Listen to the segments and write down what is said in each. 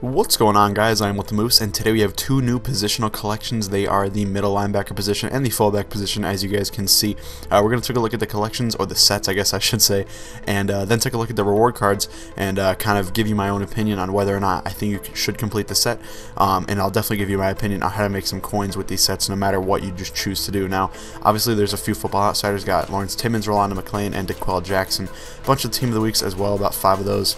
What's going on, guys? I'm with the Moose, and today we have two new positional collections. They are the middle linebacker position and the fullback position, as you guys can see. We're going to take a look at the collections, or the sets I guess I should say, and then take a look at the reward cards and kind of give you my own opinion on whether or not I think you should complete the set, and I'll definitely give you my opinion on how to make some coins with these sets no matter what you just choose to do. Now, obviously there's a few Football Outsiders, got Lawrence Timmons, Rolando McClain, and DeQuell Jackson. A bunch of Team of the Weeks as well, about 5 of those.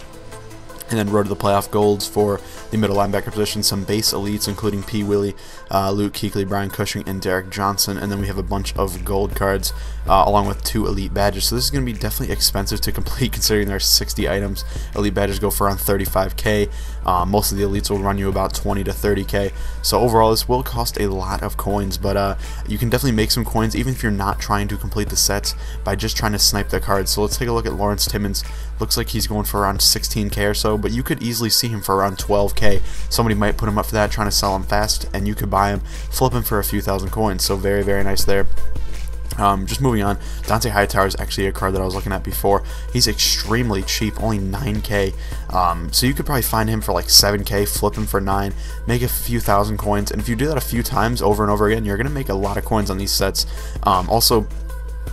And then Road to the Playoff Golds for the middle linebacker position, some base elites including P. Willie, Luke Kuechly, Brian Cushing, and Derek Johnson. And then we have a bunch of gold cards along with 2 elite badges. So this is going to be definitely expensive to complete considering there are 60 items. Elite badges go for around 35k. Most of the elites will run you about 20 to 30k. So overall this will cost a lot of coins, but you can definitely make some coins even if you're not trying to complete the sets by just trying to snipe the cards. So let's take a look at Lawrence Timmons. Looks like he's going for around 16k or so, but you could easily see him for around 12k. Somebody might put him up for that, trying to sell him fast, and you could buy him, flip him for a few thousand coins. So very, very nice there. Just moving on, Dante Hightower is actually a card that I was looking at before. He's extremely cheap, only 9k. So you could probably find him for like 7k, flip him for 9, make a few thousand coins, and if you do that a few times over and over again, you're gonna make a lot of coins on these sets. Also,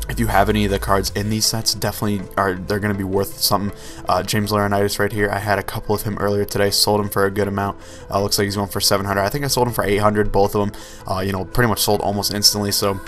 if you have any of the cards in these sets, definitely they're going to be worth something. James Laurinaitis right here, I had a couple of him earlier today, sold him for a good amount. Looks like he's going for 700. I think I sold him for 800, both of them. You know, pretty much sold almost instantly. So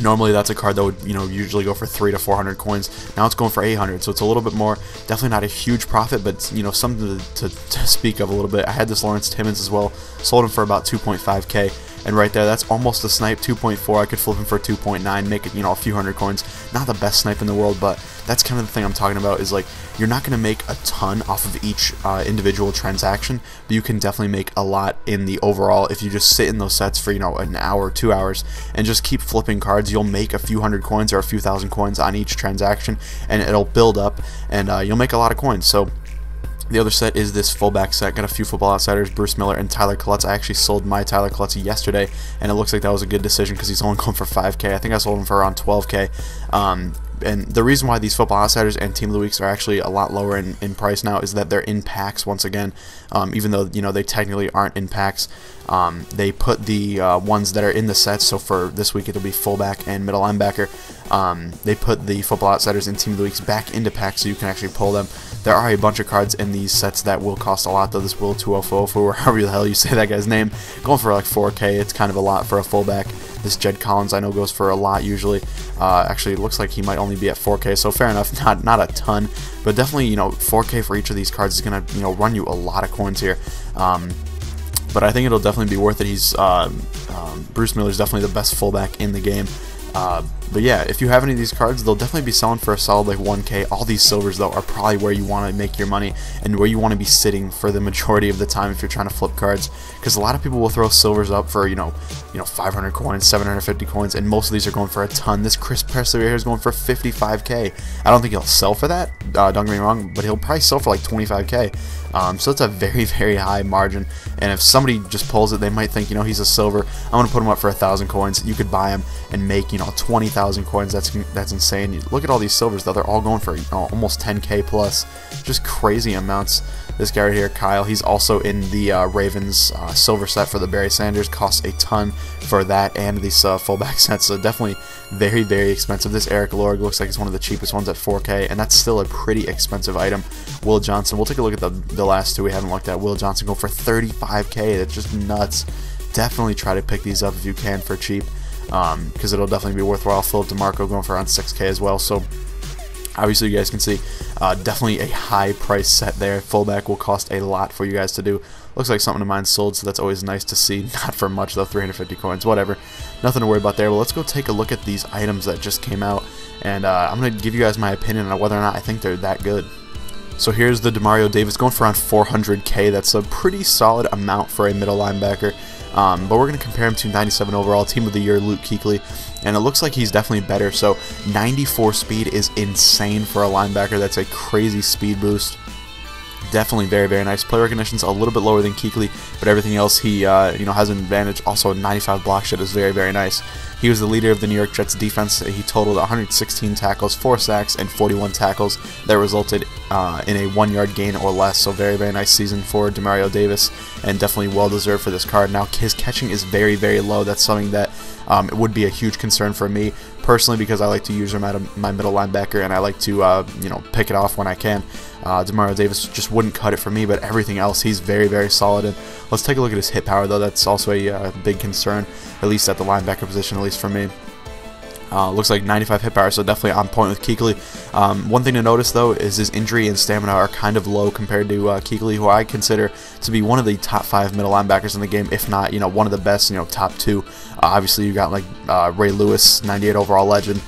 normally that's a card that would, you know, usually go for 300 to 400 coins. Now it's going for 800, so it's a little bit more. Definitely not a huge profit, but you know, something to speak of a little bit. I had this Lawrence Timmons as well, sold him for about 2.5k. And right there, that's almost a snipe, 2.4. I could flip him for 2.9, make it, you know, a few hundred coins. Not the best snipe in the world, but that's kind of the thing I'm talking about, is like, you're not going to make a ton off of each individual transaction, but you can definitely make a lot in the overall. If you just sit in those sets for, you know, an hour, 2 hours, and just keep flipping cards, you'll make a few hundred coins or a few thousand coins on each transaction, and it'll build up, and you'll make a lot of coins. So the other set is this fullback set. Got a few Football Outsiders, Bruce Miller and Tyler Klutz. I actually sold my Tyler Klutz yesterday, and it looks like that was a good decision because he's only going for 5k. I think I sold him for around 12k. And the reason why these Football Outsiders and Team of the Weeks are actually a lot lower in price now is that they're in packs once again. Even though, you know, they technically aren't in packs, they put the ones that are in the sets. So for this week it'll be fullback and middle linebacker. They put the Football Outsiders and Team of the Weeks back into packs so you can actually pull them. There are a bunch of cards in these sets that will cost a lot, though. This Will 204, or however the hell you say that guy's name, going for like 4k. It's kind of a lot for a fullback. This Jed Collins I know goes for a lot usually. Actually, it looks like he might only be at 4k, so fair enough, not a ton, but definitely, you know, 4k for each of these cards is gonna, you know, run you a lot of coins here. But I think it'll definitely be worth it. He's Bruce Miller is definitely the best fullback in the game. But yeah, if you have any of these cards, they'll definitely be selling for a solid like 1k. All these silvers though are probably where you want to make your money and where you want to be sitting for the majority of the time if you're trying to flip cards, because a lot of people will throw silvers up for you know 500 coins, 750 coins, and most of these are going for a ton. This Chris Presley right here is going for 55k. I don't think he'll sell for that, don't get me wrong, but he'll probably sell for like 25k. So it's a very, very high margin, and if somebody just pulls it, they might think, you know, he's a silver, I'm gonna put him up for 1,000 coins. You could buy him and make, you know, 20,000 coins. That's insane. You look at all these silvers though; they're all going for, you know, almost 10k plus, just crazy amounts. This guy right here, Kyle, he's also in the Ravens silver set for the Barry Sanders. Costs a ton for that and these fullback sets, so definitely very, very expensive. This Eric Lorg looks like it's one of the cheapest ones at 4k, and that's still a pretty expensive item. Will Johnson, we'll take a look at the last two we haven't looked at. Will Johnson go for 35k. That's just nuts. Definitely try to pick these up if you can for cheap, because it'll definitely be worthwhile. Philip DeMarco going for around 6k as well. So obviously you guys can see definitely a high price set there. Fullback will cost a lot for you guys to do. Looks like something of mine sold, so that's always nice to see. Not for much though, 350 coins, whatever. Nothing to worry about there. Well, let's go take a look at these items that just came out, and I'm going to give you guys my opinion on whether or not I think they're that good. So here's the Demario Davis going for around 400k. That's a pretty solid amount for a middle linebacker. But we're going to compare him to 97 overall, Team of the Year, Luke Kuechly, and it looks like he's definitely better. So 94 speed is insane for a linebacker. That's a crazy speed boost. Definitely very, very nice. Play recognition's a little bit lower than Kuechly, but everything else he has an advantage. Also, 95 block shed is very, very nice. He was the leader of the New York Jets defense. He totaled 116 tackles, 4 sacks, and 41 tackles that resulted in a 1-yard gain or less. So very, very nice season for Demario Davis, and definitely well deserved for this card. Now his catching is very, very low. That's something that it would be a huge concern for me personally, because I like to use him at my middle linebacker, and I like to pick it off when I can. Demario Davis just wouldn't cut it for me, but everything else he's very, very solid in. Let's take a look at his hit power, though. That's also a big concern, at least at the linebacker position, at least for me. Looks like 95 hit power, so definitely on point with Kuechly. One thing to notice, though, is his injury and stamina are kind of low compared to Kuechly, who I consider to be one of the top 5 middle linebackers in the game, if not, one of the best, top 2. Obviously, you got like Ray Lewis, 98 overall legend.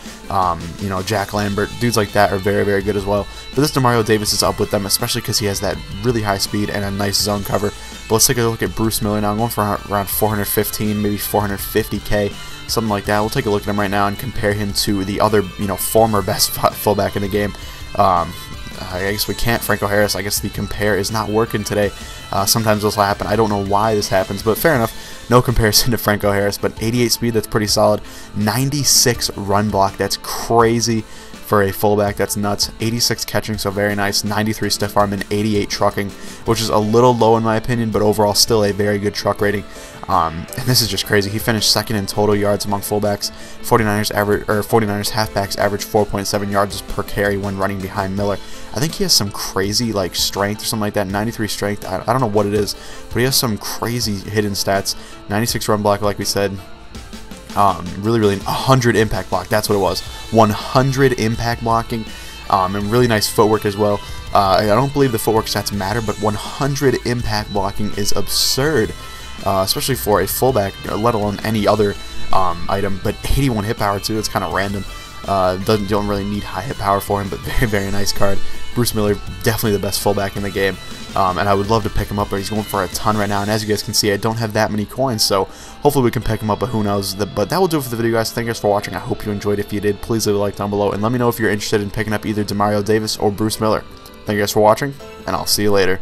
Jack Lambert, dudes like that are very, very good as well. But this Demario Davis is up with them, especially because he has that really high speed and a nice zone cover. But let's take a look at Bruce Miller now. I'm going for around 415, maybe 450K. Something like that. We'll take a look at him right now and compare him to the other, former best fullback in the game. I guess we can't. Franco Harris. I guess the compare is not working today. Sometimes this will happen. I don't know why this happens, but fair enough. No comparison to Franco Harris, but 88 speed, that's pretty solid. 96 run block, that's crazy for a fullback. That's nuts. 86 catching, so very nice. 93 stiff arm and 88 trucking, which is a little low in my opinion, but overall still a very good truck rating. And this is just crazy. He finished second in total yards among fullbacks. 49ers halfbacks average 4.7 yards per carry when running behind Miller. I think he has some crazy strength or something like that. 93 strength. I don't know what it is, but he has some crazy hidden stats. 96 run block, like we said. Really 100 impact block. That's what it was. 100 impact blocking. And really nice footwork as well. I don't believe the footwork stats matter, but 100 impact blocking is absurd. Especially for a fullback, let alone any other item. But 81 hit power too, it's kind of random. Don't really need high hit power for him, but very, very nice card. Bruce Miller, definitely the best fullback in the game, and I would love to pick him up, but he's going for a ton right now, and as you guys can see, I don't have that many coins, so hopefully we can pick him up, but who knows. But that will do it for the video, guys. Thank you guys for watching. I hope you enjoyed. If you did, please leave a like down below, and let me know if you're interested in picking up either Demario Davis or Bruce Miller. Thank you guys for watching, and I'll see you later.